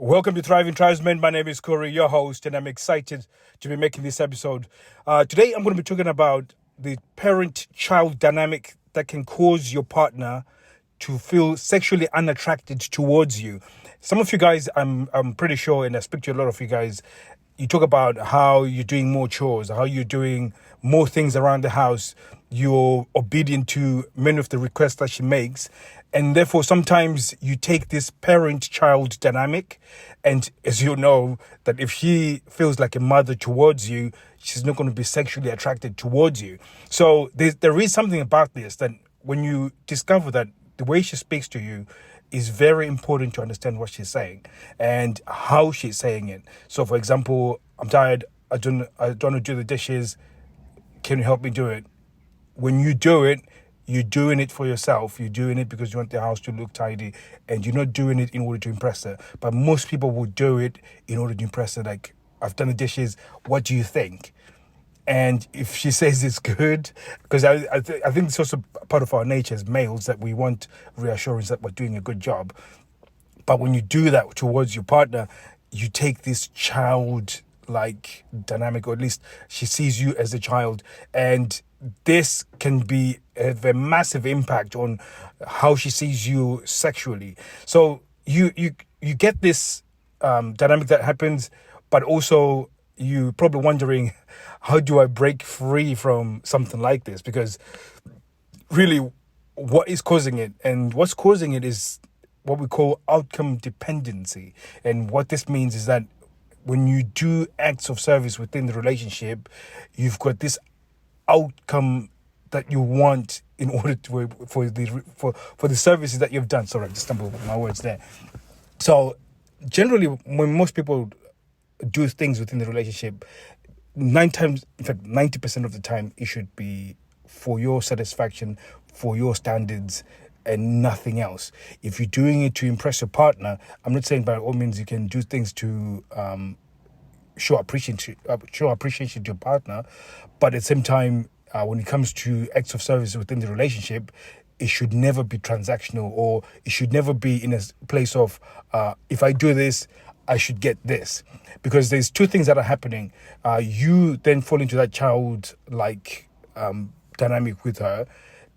Welcome to Thriving Tribesmen. My name is Kuri, your host, and I'm excited to be making this episode. Today, I'm going to be talking about the parent-child dynamic that can cause your partner to feel sexually unattracted towards you. Some of you guys, I'm pretty sure, and I speak to a lot of you guys, you talk about how you're doing more chores, how you're doing more things around the house. You're obedient to many of the requests that she makes. And therefore, sometimes you take this parent-child dynamic. And as you know, that if she feels like a mother towards you, she's not going to be sexually attracted towards you. So there is something about this that when you discover that the way she speaks to you is very important to understand what she's saying and how she's saying it. So, for example, I'm tired. I don't want to do the dishes. Can you help me do it? When you do it, you're doing it for yourself. You're doing it because you want the house to look tidy, and you're not doing it in order to impress her. But most people will do it in order to impress her. Like, I've done the dishes. What do you think? And if she says it's good, because I think it's also part of our nature as males that we want reassurance that we're doing a good job. But when you do that towards your partner, you take this child-like dynamic, or at least she sees you as a child. And this can have a massive impact on how she sees you sexually. So you get this dynamic that happens, but also you're probably wondering, how do I break free from something like this? Because really, what is causing it? And what's causing it is what we call outcome dependency. And what this means is that when you do acts of service within the relationship, you've got this outcome that you want in order to for the services that you've done. Sorry, I just stumbled with my words there. So generally, when most people do things within the relationship, 90% of the time, it should be for your satisfaction, for your standards, and nothing else. If you're doing it to impress your partner, I'm not saying by all means you can do things to show appreciation to your partner, but at the same time, when it comes to acts of service within the relationship, it should never be transactional, or it should never be in a place of if I do this, I should get this. Because there's two things that are happening. You then fall into that child-like dynamic with her,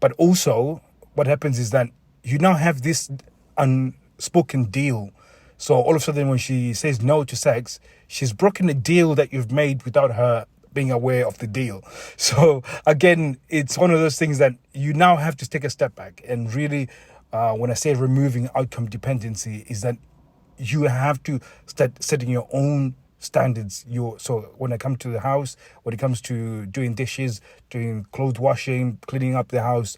but also what happens is that you now have this unspoken deal. So all of a sudden, when she says no to sex, she's broken a deal that you've made without her being aware of the deal. So again, it's one of those things that you now have to take a step back. And really, when I say removing outcome dependency, is that you have to start setting your own standards. So when I come to the house, when it comes to doing dishes, doing clothes washing, cleaning up the house,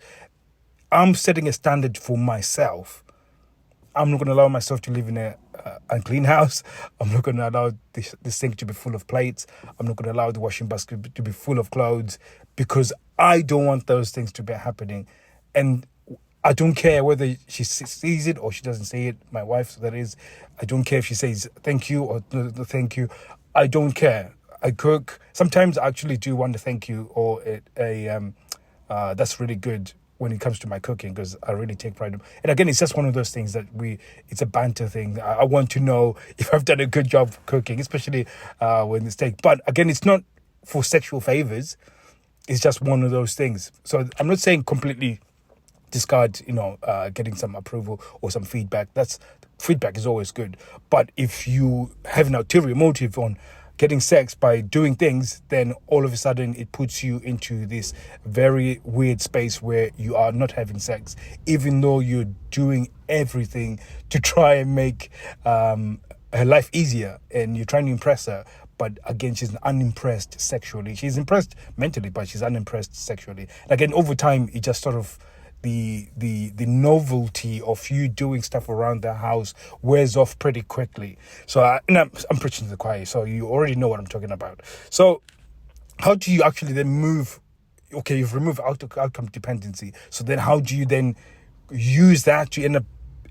I'm setting a standard for myself. I'm not going to allow myself to live in a unclean house. I'm not going to allow the sink to be full of plates. I'm not going to allow the washing basket to be full of clothes, because I don't want those things to be happening. And I don't care whether she sees it or she doesn't see it. My wife, that is, I don't care if she says thank you or no thank you. I don't care. I cook. Sometimes I actually do want to thank you or that's really good when it comes to my cooking, because I really take pride in. And again, it's just one of those things that it's a banter thing. I want to know if I've done a good job cooking, especially when it's steak. But again, it's not for sexual favors. It's just one of those things. So I'm not saying completely discard, getting some approval or some feedback. Feedback is always good. But if you have an ulterior motive on getting sex by doing things, then all of a sudden it puts you into this very weird space where you are not having sex, even though you're doing everything to try and make her life easier, and you're trying to impress her. But again, she's unimpressed sexually. She's impressed mentally, but she's unimpressed sexually. And again, over time, it just sort of the novelty of you doing stuff around the house wears off pretty quickly. So I'm preaching to the choir, so you already know what I'm talking about. So how do you actually then move? Okay, you've removed outcome dependency. So then how do you then use that to end up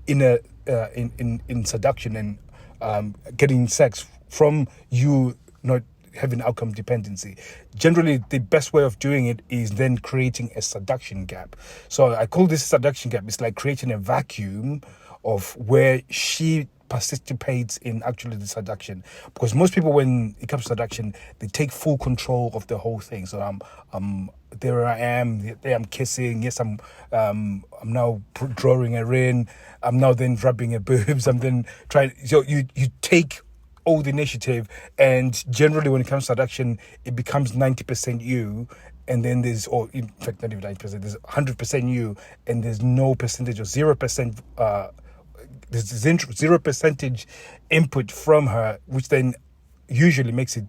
in seduction and getting sex from you not having outcome dependency? Generally, the best way of doing it is then creating a seduction gap. So I call this seduction gap. It's like creating a vacuum of where she participates in actually the seduction, because most people, when it comes to seduction, they take full control of the whole thing. So there I am, there I'm kissing. Yes, I'm now drawing her in. I'm now then rubbing her boobs. I'm then trying. So you take all the initiative, and generally when it comes to seduction, it becomes 90% you, and then there's, or in fact not even 90%, there's 100% you, and there's no percentage or 0%. There's 0% input from her, which then usually makes it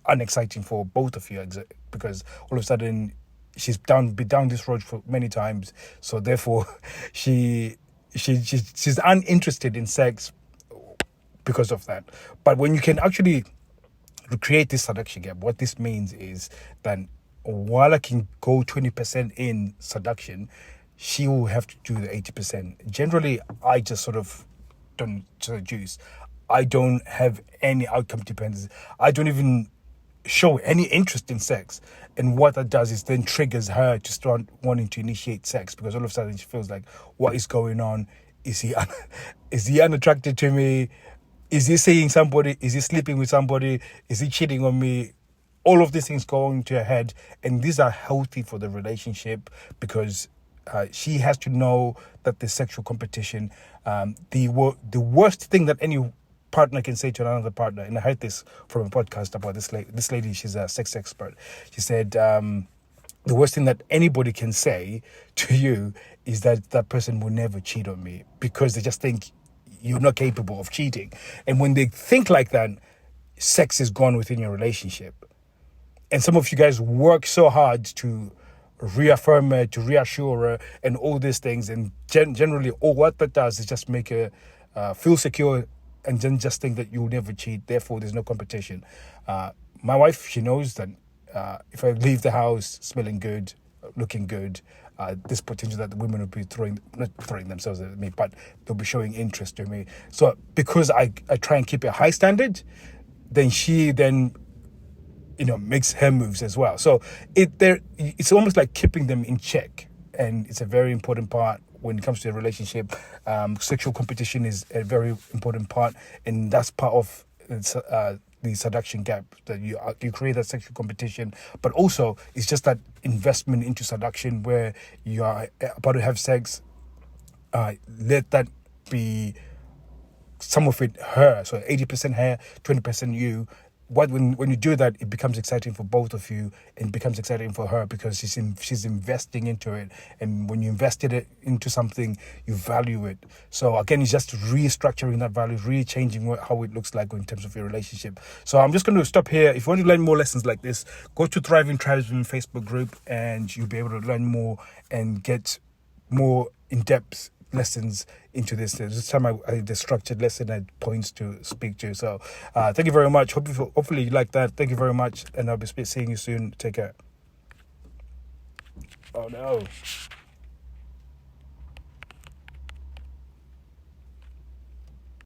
unexciting for both of you, because all of a sudden she's been down this road for many times, so therefore she's uninterested in sex because of that. But when you can actually create this seduction gap, what this means is that while I can go 20% in seduction, she will have to do the 80%. Generally, I just sort of don't seduce. I don't have any outcome dependency. I don't even show any interest in sex. And what that does is then triggers her to start wanting to initiate sex, because all of a sudden she feels like, what is going on? Is he unattracted to me? Is he seeing somebody? Is he sleeping with somebody? Is he cheating on me? All of these things go into her head, and these are healthy for the relationship, because she has to know that the sexual competition, the worst thing that any partner can say to another partner, and I heard this from a podcast about this lady, she's a sex expert. She said, the worst thing that anybody can say to you is that that person will never cheat on me, because they just think you're not capable of cheating. And when they think like that, sex is gone within your relationship. And some of you guys work so hard to reaffirm her, to reassure her, and all these things. And generally, all what that does is just make her feel secure, and then just think that you'll never cheat. Therefore, there's no competition. My wife, she knows that if I leave the house smelling good, looking good, this potential that the women will be not throwing themselves at me, but they'll be showing interest to me. So because I try and keep a high standard, then she makes her moves as well. So it's almost like keeping them in check, and it's a very important part when it comes to a relationship. Sexual competition is a very important part, and that's part of the seduction gap, that you create that sexual competition, but also it's just that investment into seduction where you are about to have sex. Let that be some of it her, so 80% her, 20% you. When you do that, it becomes exciting for both of you, and becomes exciting for her, because she's investing into it. And when you invested it into something, you value it. So again, it's just restructuring that value, changing how it looks like in terms of your relationship. So I'm just going to stop here. If you want to learn more lessons like this, go to Thriving Tribesmen Facebook group, and you'll be able to learn more and get more in-depth lessons into this. This time I the structured lesson and points to speak to. So thank you very much. Hopefully you like that. Thank you very much, and I'll be seeing you soon. Take care. Oh no.